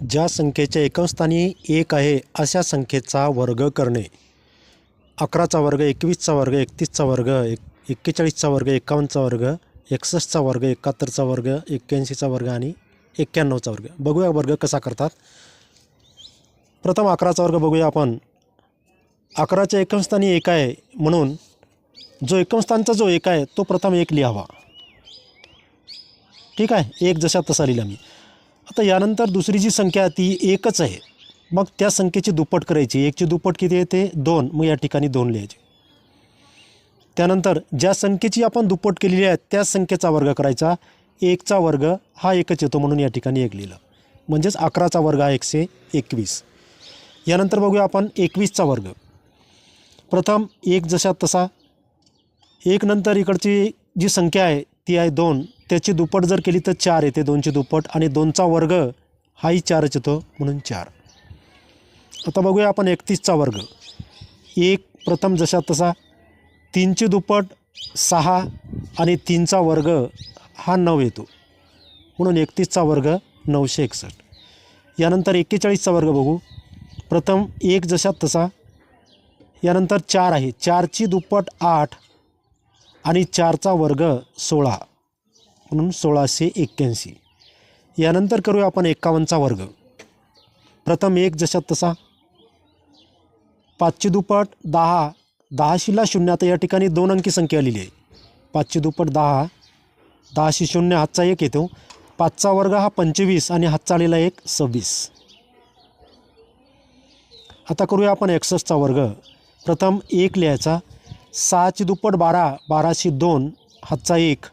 ज्या संख्येच्या एकम स्थानी 1 आहे अशा संख्येचा वर्ग करणे. 11चा वर्ग, 21चा वर्ग, 31चा वर्ग, 41चा वर्ग, 51चा वर्ग, 61चा वर्ग, 71चा वर्ग, 81चा वर्ग आणि 91चा वर्ग. बघूया वर्ग कसा करतात. प्रथम 11चा वर्ग बघूया आपण. 11च्या एकम स्थानी 1 आहे म्हणून जो एकम स्थानचा जो 1 आहे तो प्रथम 1 लिहावा. ठीक आहे, 1 जशा तसा लिहिला मी. आता यानंतर दुसरी जी संख्या ती 1च आहे. मग त्या संख्येची दुप्पट करायची. 1ची दुप्पट किती येते? 2. मग या ठिकाणी 2 लिहायचे. त्यानंतर ज्या संख्येची आपण दुप्पट केलेली आहे त्या संख्येचा वर्ग करायचा. 1चा वर्ग हा 1च येतो म्हणून या ठिकाणी 1 लिहिलं. म्हणजेच 11चा वर्ग हा 121. यानंतर बघूया आपण 21चा वर्ग. प्रथम 1 जशा तसा. 1 नंतर इकडची जी संख्या आहे ती आहे 2. त्याची दुप्पट जर केली तर 4 येते. 2ची दुप्पट आणि 2चा वर्ग हाही 4च येतो म्हणून 4. आता बघूया आपण 31चा वर्ग. 1 प्रथम जशा तसा. 3ची दुप्पट 6 आणि 3चा वर्ग हा 9 येतो म्हणून 31चा वर्ग 961. यानंतर 41चा वर्ग बघू. प्रथम 1 जशा तसा. यानंतर 4 आहे. 4ची दुप्पट 8 आणि 4चा वर्ग 16 म्हणून 1681. यानंतर करूया आपण 51चा वर्ग. प्रथम 1 जशा तसा. 5ची दुप्पट 10. 10शीला 0. आता या ठिकाणी 2 अंकी संख्या आलेली आहे. 5ची दुप्पट 10. 10शी 0 हातचा 1 येतो. 5चा वर्ग हा 25 आणि हातचा आलेला 1 26. आता करूया आपण 61चा वर्ग. प्रथम 1 लिहायचा. 6ची दुप्पट 12. 12शी 2 हातचा 1.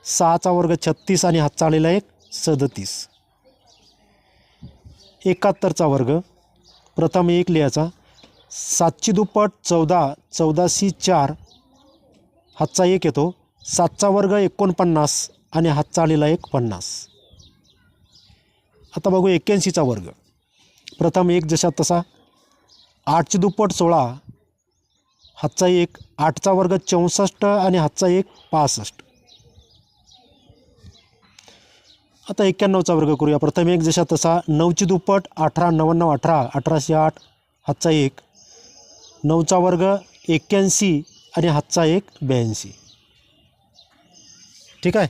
6चा वर्ग 36 आणि हातचा आलेला 1 37. 71चा वर्ग. प्रथम 1 लिहायचा. 7ची दुप्पट 14. 14शी 4 हातचा 1 येतो. 7चा वर्ग 49 आणि हातचा आलेला 1 50. आता बघू 81चा वर्ग. प्रथम 1 जशा तसा. 8ची दुप्पट 16. हातचा 1. 8चा वर्ग 64 आणि हातचा 1 65. आता 91चा वर्ग करूया. प्रथम 1 जशा तसा. 9ची दुप्पट 18. 99 18. 18शी 8 हातचा 1. 9चा वर्ग 81 आणि हातचा 1 82. ठीक आहे.